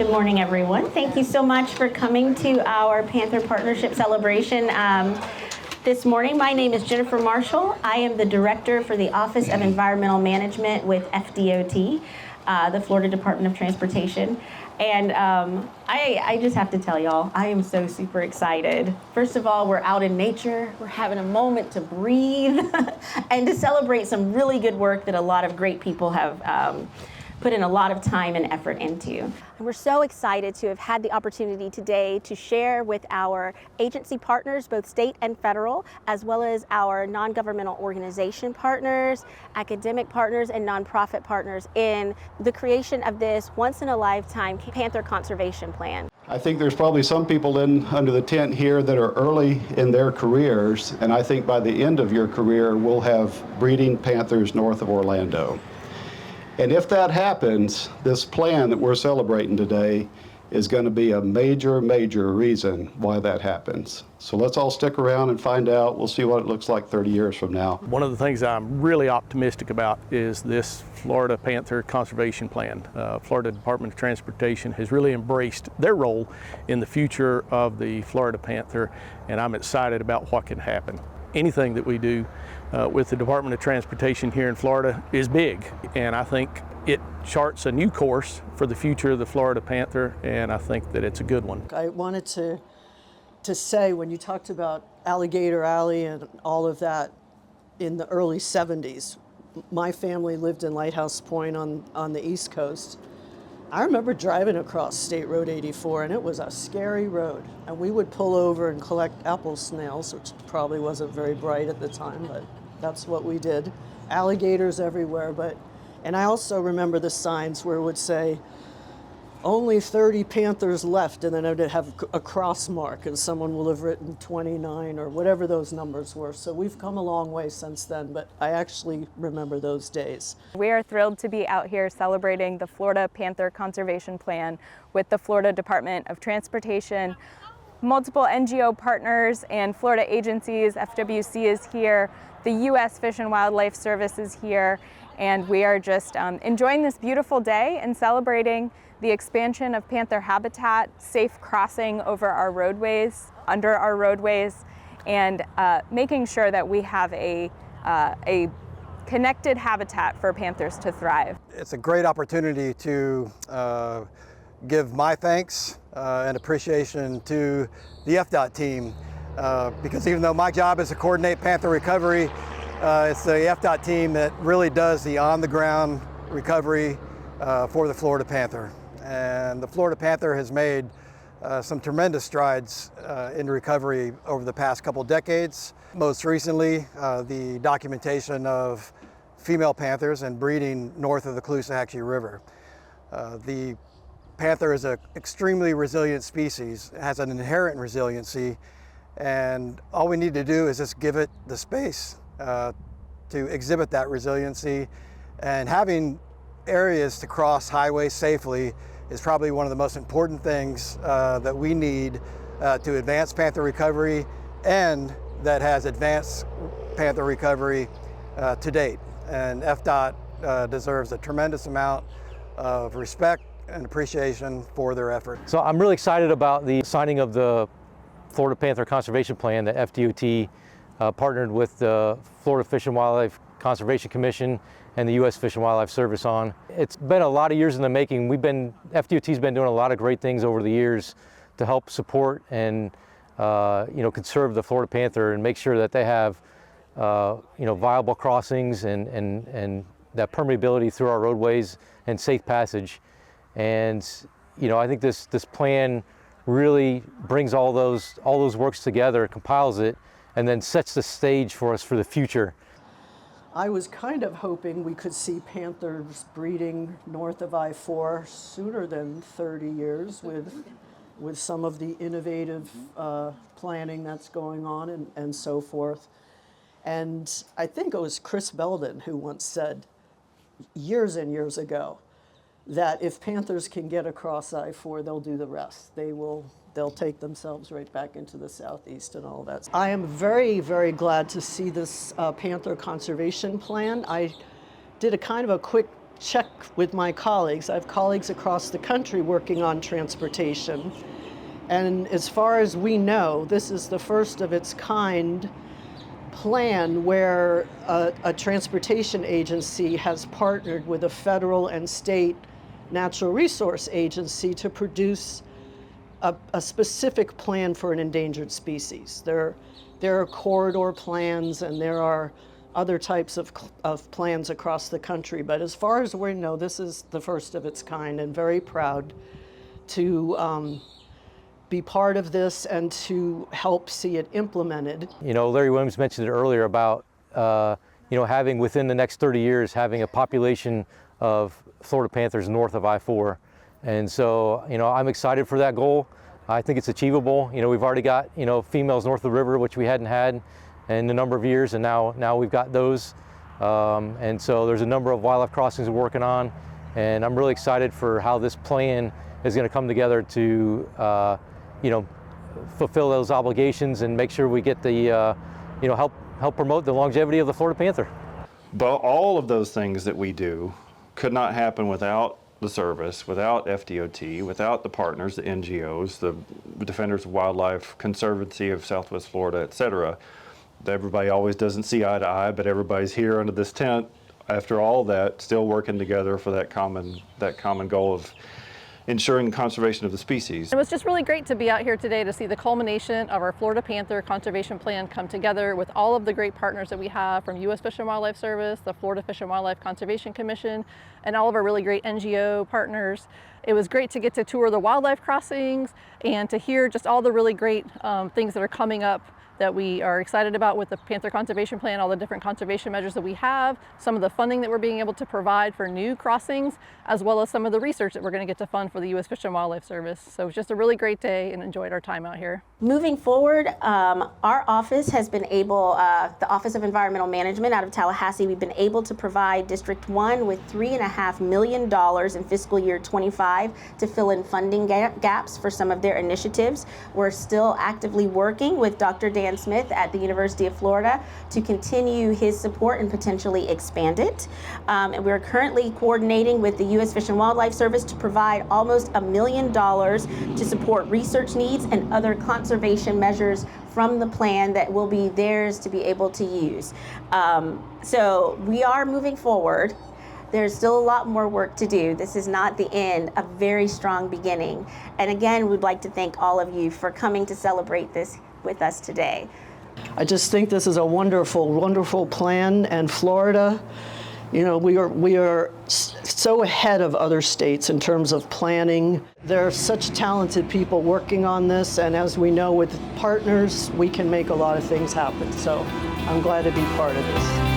Good morning, everyone. Thank you so much for coming to our Panther Partnership Celebration this morning. My name is Jennifer Marshall. I am the Director for the Office of Environmental Management with FDOT, the Florida Department of Transportation. And I just have to tell y'all, I am so super excited. First of all, we're out in nature. We're having a moment to breathe and to celebrate some really good work that a lot of great people have put in a lot of time and effort into. And we're so excited to have had the opportunity today to share with our agency partners, both state and federal, as well as our non-governmental organization partners, academic partners, and nonprofit partners in the creation of this once-in-a-lifetime Panther Conservation Plan. I think there's probably some people under the tent here that are early in their careers, and I think by the end of your career, we'll have breeding panthers north of Orlando. And if that happens, this plan that we're celebrating today is going to be a major, major reason why that happens. So let's all stick around and find out. We'll see what it looks like 30 years from now. One of the things I'm really optimistic about is this Florida Panther Conservation Plan. Florida Department of Transportation has really embraced their role in the future of the Florida Panther, and I'm excited about what can happen. Anything that we do with the Department of Transportation here in Florida is big, and I think it charts a new course for the future of the Florida Panther, and I think that it's a good one. I wanted to say, when you talked about Alligator Alley and all of that in the early 70s, my family lived in Lighthouse Point on the East Coast. I remember driving across State Road 84, and it was a scary road. And we would pull over and collect apple snails, which probably wasn't very bright at the time, but that's what we did. Alligators everywhere, and I also remember the signs where it would say, only 30 panthers left, and then it would have a cross mark, and someone will have written 29 or whatever those numbers were. So we've come a long way since then, but I actually remember those days. We are thrilled to be out here celebrating the Florida Panther Conservation Plan with the Florida Department of Transportation, multiple NGO partners and Florida agencies. FWC is here, the U.S. Fish and Wildlife Service is here, and we are just enjoying this beautiful day and celebrating the expansion of panther habitat, safe crossing over our roadways, under our roadways, and making sure that we have a connected habitat for panthers to thrive. It's a great opportunity to give my thanks and appreciation to the FDOT team, because even though my job is to coordinate panther recovery, it's the FDOT team that really does the on-the-ground recovery for the Florida Panther. And the Florida Panther has made some tremendous strides in recovery over the past couple decades. Most recently, the documentation of female panthers and breeding north of the Caloosahatchee River. The panther is an extremely resilient species. It has an inherent resiliency, and all we need to do is just give it the space to exhibit that resiliency. And having areas to cross highways safely is probably one of the most important things that we need to advance panther recovery, and that has advanced panther recovery to date. And FDOT deserves a tremendous amount of respect and appreciation for their effort. So I'm really excited about the signing of the Florida Panther Conservation Plan that FDOT partnered with the Florida Fish and Wildlife Conservation Commission and the U.S. Fish and Wildlife Service on. It's been a lot of years in the making. FDOT's been doing a lot of great things over the years to help support and conserve the Florida Panther and make sure that they have viable crossings and that permeability through our roadways and safe passage. And I think this plan really brings all those works together, compiles it, and then sets the stage for us for the future. I was kind of hoping we could see panthers breeding north of I-4 sooner than 30 years with some of the innovative planning that's going on and so forth. And I think it was Chris Belden who once said years and years ago that if panthers can get across I-4, they'll do the rest. They'll take themselves right back into the southeast and all that. I am very, very glad to see this Panther Conservation Plan. I did a kind of a quick check with my colleagues. I have colleagues across the country working on transportation. And as far as we know, this is the first of its kind plan where a transportation agency has partnered with a federal and state natural resource agency to produce a specific plan for an endangered species. There are corridor plans and there are other types of plans across the country, but as far as we know, this is the first of its kind, and very proud to be part of this and to help see it implemented. You know, Larry Williams mentioned it earlier about, you know, having within the next 30 years, having a population of Florida Panthers north of I-4. And so, you know, I'm excited for that goal. I think it's achievable. You know, we've already got, you know, females north of the river, which we hadn't had in a number of years, and now we've got those. And so there's a number of wildlife crossings we're working on, and I'm really excited for how this plan is going to come together to, you know, fulfill those obligations and make sure we get the, you know, help promote the longevity of the Florida Panther. But all of those things that we do could not happen without the service, without FDOT, without the partners, the NGOs, the Defenders of Wildlife, Conservancy of Southwest Florida, et cetera. Everybody always doesn't see eye to eye, but everybody's here under this tent after all that, still working together for that common goal of ensuring conservation of the species. It was just really great to be out here today to see the culmination of our Florida Panther Conservation Plan come together with all of the great partners that we have from U.S. Fish and Wildlife Service, the Florida Fish and Wildlife Conservation Commission, and all of our really great NGO partners. It was great to get to tour the wildlife crossings and to hear just all the really great things that are coming up that we are excited about with the Panther Conservation Plan, all the different conservation measures that we have, some of the funding that we're being able to provide for new crossings, as well as some of the research that we're going to get to fund for the U.S. Fish and Wildlife Service. So it was just a really great day and enjoyed our time out here. Moving forward, our office has been able, the Office of Environmental Management out of Tallahassee, we've been able to provide District 1 with $3.5 million in fiscal year 25 to fill in funding gaps for some of their initiatives. We're still actively working with Dr. Dan Smith at the University of Florida to continue his support and potentially expand it. And we're currently coordinating with the U.S. Fish and Wildlife Service to provide almost $1 million to support research needs and other conservation measures from the plan that will be theirs to be able to use. So we are moving forward. There's still a lot more work to do. This is not the end, a very strong beginning. And again, we'd like to thank all of you for coming to celebrate this with us today. I just think this is a wonderful, wonderful plan, and Florida, you know, we are so ahead of other states in terms of planning. There are such talented people working on this, and as we know, with partners, we can make a lot of things happen. So I'm glad to be part of this.